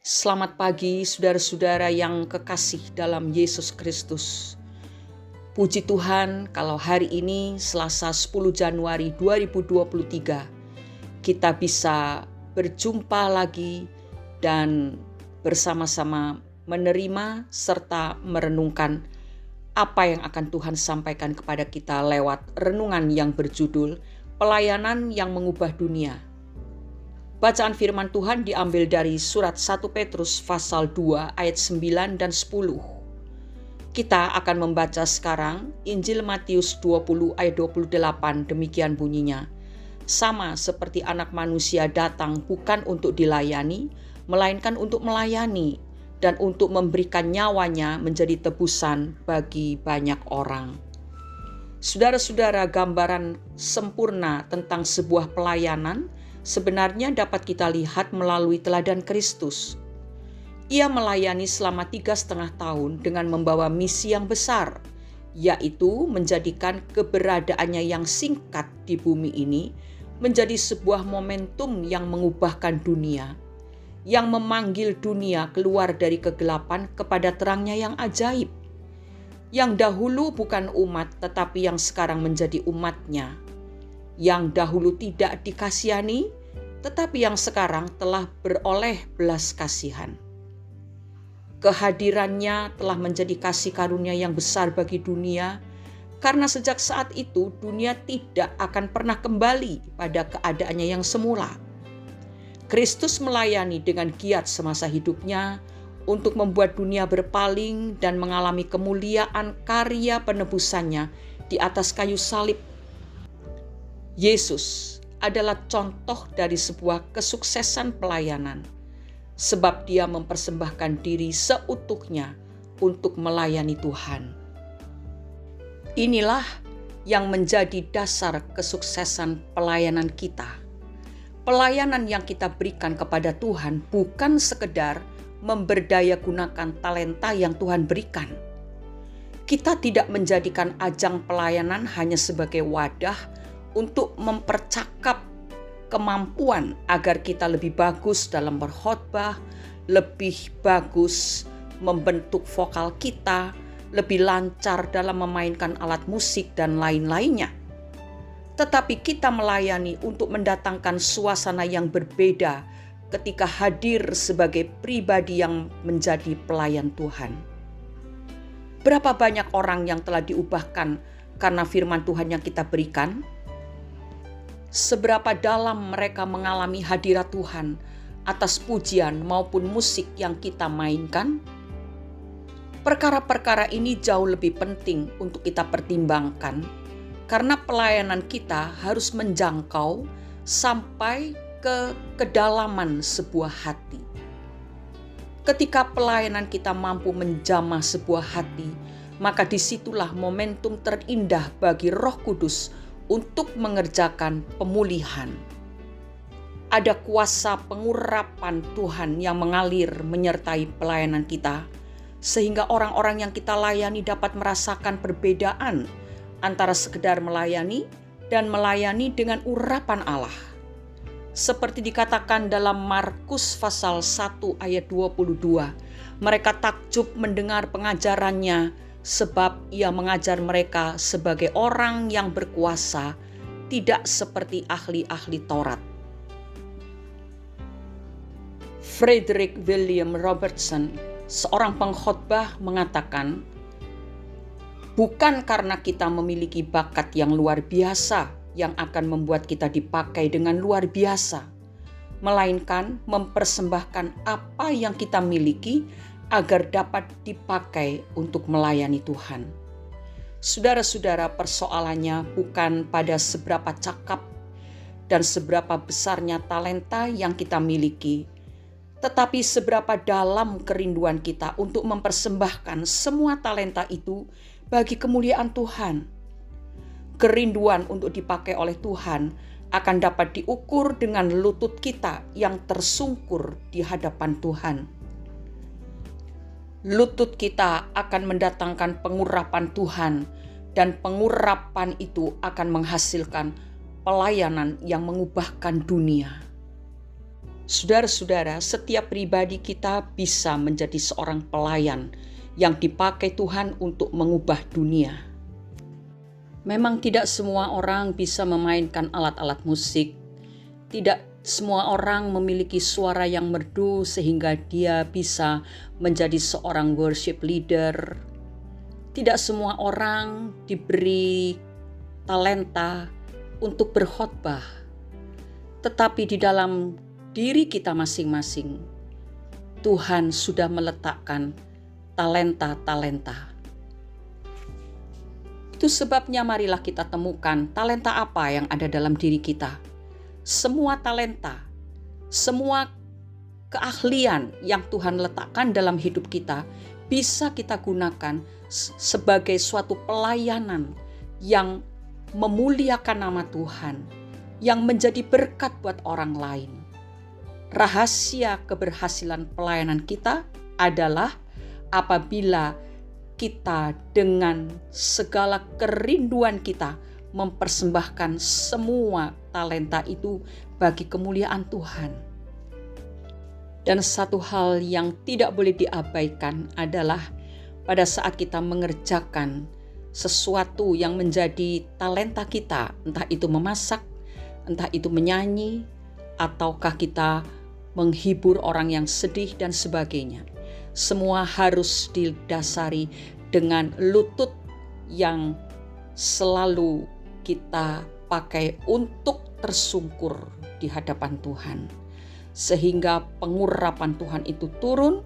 Selamat pagi saudara-saudara yang kekasih dalam Yesus Kristus. Puji Tuhan kalau hari ini Selasa 10 Januari 2023 kita bisa berjumpa lagi dan bersama-sama menerima serta merenungkan apa yang akan Tuhan sampaikan kepada kita lewat renungan yang berjudul Pelayanan yang Mengubah Dunia. Bacaan firman Tuhan diambil dari surat 1 Petrus pasal 2 ayat 9 dan 10. Kita akan membaca sekarang Injil Matius 20 ayat 28, demikian bunyinya. Sama seperti anak manusia datang bukan untuk dilayani, melainkan untuk melayani dan untuk memberikan nyawanya menjadi tebusan bagi banyak orang. Saudara-saudara, gambaran sempurna tentang sebuah pelayanan sebenarnya dapat kita lihat melalui teladan Kristus. Ia melayani selama 3,5 tahun dengan membawa misi yang besar, yaitu menjadikan keberadaannya yang singkat di bumi ini menjadi sebuah momentum yang mengubahkan dunia, yang memanggil dunia keluar dari kegelapan kepada terangnya yang ajaib, yang dahulu bukan umat tetapi yang sekarang menjadi umatnya, yang dahulu tidak dikasihani, tetapi yang sekarang telah beroleh belas kasihan. Kehadirannya telah menjadi kasih karunia yang besar bagi dunia, karena sejak saat itu dunia tidak akan pernah kembali pada keadaannya yang semula. Kristus melayani dengan giat semasa hidupnya untuk membuat dunia berpaling dan mengalami kemuliaan karya penebusannya di atas kayu salib. Yesus adalah contoh dari sebuah kesuksesan pelayanan, sebab dia mempersembahkan diri seutuhnya untuk melayani Tuhan. Inilah yang menjadi dasar kesuksesan pelayanan kita. Pelayanan yang kita berikan kepada Tuhan bukan sekedar memberdayagunakan talenta yang Tuhan berikan. Kita tidak menjadikan ajang pelayanan hanya sebagai wadah untuk mempercakap kemampuan agar kita lebih bagus dalam berkhotbah, lebih bagus membentuk vokal kita, lebih lancar dalam memainkan alat musik dan lain-lainnya. Tetapi kita melayani untuk mendatangkan suasana yang berbeda ketika hadir sebagai pribadi yang menjadi pelayan Tuhan. Berapa banyak orang yang telah diubahkan karena firman Tuhan yang kita berikan? Seberapa dalam mereka mengalami hadirat Tuhan atas pujian maupun musik yang kita mainkan? Perkara-perkara ini jauh lebih penting untuk kita pertimbangkan, karena pelayanan kita harus menjangkau sampai ke kedalaman sebuah hati. Ketika pelayanan kita mampu menjamah sebuah hati, maka disitulah momentum terindah bagi Roh Kudus untuk mengerjakan pemulihan. Ada kuasa pengurapan Tuhan yang mengalir menyertai pelayanan kita, sehingga orang-orang yang kita layani dapat merasakan perbedaan antara sekedar melayani dan melayani dengan urapan Allah. Seperti dikatakan dalam Markus pasal 1 ayat 22, mereka takjub mendengar pengajarannya, sebab ia mengajar mereka sebagai orang yang berkuasa, tidak seperti ahli-ahli Taurat. Frederick William Robertson, seorang pengkhotbah, mengatakan, bukan karena kita memiliki bakat yang luar biasa yang akan membuat kita dipakai dengan luar biasa, melainkan mempersembahkan apa yang kita miliki agar dapat dipakai untuk melayani Tuhan. Saudara-saudara, persoalannya bukan pada seberapa cakap dan seberapa besarnya talenta yang kita miliki, tetapi seberapa dalam kerinduan kita untuk mempersembahkan semua talenta itu bagi kemuliaan Tuhan. Kerinduan untuk dipakai oleh Tuhan akan dapat diukur dengan lutut kita yang tersungkur di hadapan Tuhan. Lutut kita akan mendatangkan pengurapan Tuhan, dan pengurapan itu akan menghasilkan pelayanan yang mengubahkan dunia. Saudara-saudara, setiap pribadi kita bisa menjadi seorang pelayan yang dipakai Tuhan untuk mengubah dunia. Memang tidak semua orang bisa memainkan alat-alat musik. Tidak semua orang memiliki suara yang merdu sehingga dia bisa menjadi seorang worship leader. Tidak semua orang diberi talenta untuk berkhotbah. Tetapi di dalam diri kita masing-masing, Tuhan sudah meletakkan talenta-talenta. Itu sebabnya marilah kita temukan talenta apa yang ada dalam diri kita. Semua talenta, semua keahlian yang Tuhan letakkan dalam hidup kita bisa kita gunakan sebagai suatu pelayanan yang memuliakan nama Tuhan, yang menjadi berkat buat orang lain. Rahasia keberhasilan pelayanan kita adalah apabila kita dengan segala kerinduan kita mempersembahkan semua talenta itu bagi kemuliaan Tuhan. Dan satu hal yang tidak boleh diabaikan adalah pada saat kita mengerjakan sesuatu yang menjadi talenta kita, entah itu memasak, entah itu menyanyi, ataukah kita menghibur orang yang sedih dan sebagainya. Semua harus didasari dengan lutut yang selalu kita pakai untuk tersungkur di hadapan Tuhan. Sehingga pengurapan Tuhan itu turun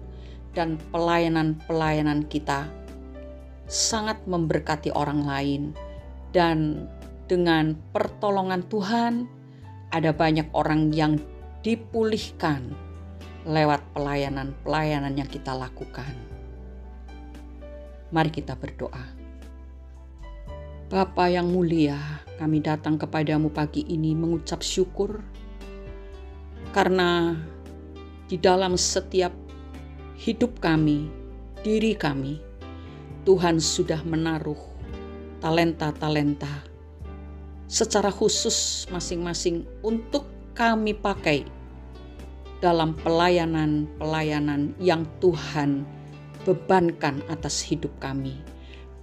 dan pelayanan-pelayanan kita sangat memberkati orang lain. Dan dengan pertolongan Tuhan ada banyak orang yang dipulihkan lewat pelayanan-pelayanan yang kita lakukan. Mari kita berdoa. Bapa yang mulia, kami datang kepadamu pagi ini mengucap syukur karena di dalam setiap hidup kami, diri kami, Tuhan sudah menaruh talenta-talenta secara khusus masing-masing untuk kami pakai dalam pelayanan-pelayanan yang Tuhan bebankan atas hidup kami.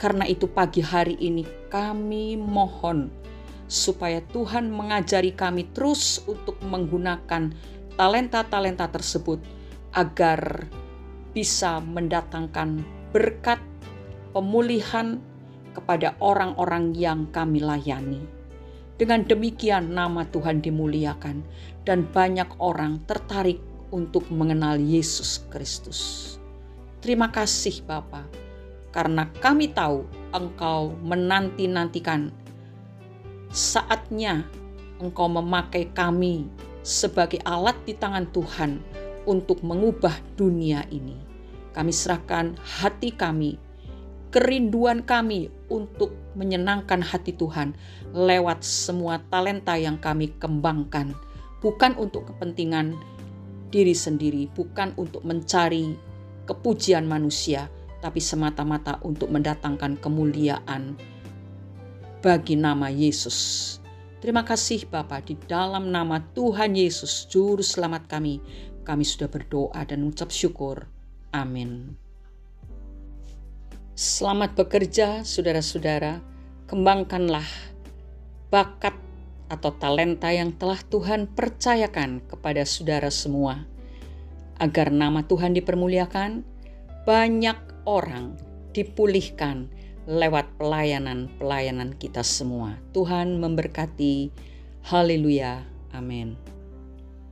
Karena itu pagi hari ini kami mohon supaya Tuhan mengajari kami terus untuk menggunakan talenta-talenta tersebut agar bisa mendatangkan berkat pemulihan kepada orang-orang yang kami layani. Dengan demikian nama Tuhan dimuliakan dan banyak orang tertarik untuk mengenal Yesus Kristus. Terima kasih Bapa, karena kami tahu Engkau menanti-nantikan saatnya Engkau memakai kami sebagai alat di tangan Tuhan untuk mengubah dunia ini. Kami serahkan hati kami, kerinduan kami untuk menyenangkan hati Tuhan lewat semua talenta yang kami kembangkan. Bukan untuk kepentingan diri sendiri, bukan untuk mencari kepujian manusia, tapi semata-mata untuk mendatangkan kemuliaan bagi nama Yesus. Terima kasih Bapa, di dalam nama Tuhan Yesus, Juru Selamat kami sudah berdoa dan mengucap syukur. Amin. Selamat bekerja saudara-saudara, kembangkanlah bakat atau talenta yang telah Tuhan percayakan kepada saudara semua. Agar nama Tuhan dipermuliakan, banyak orang dipulihkan lewat pelayanan-pelayanan kita semua. Tuhan memberkati. Haleluya. Amin.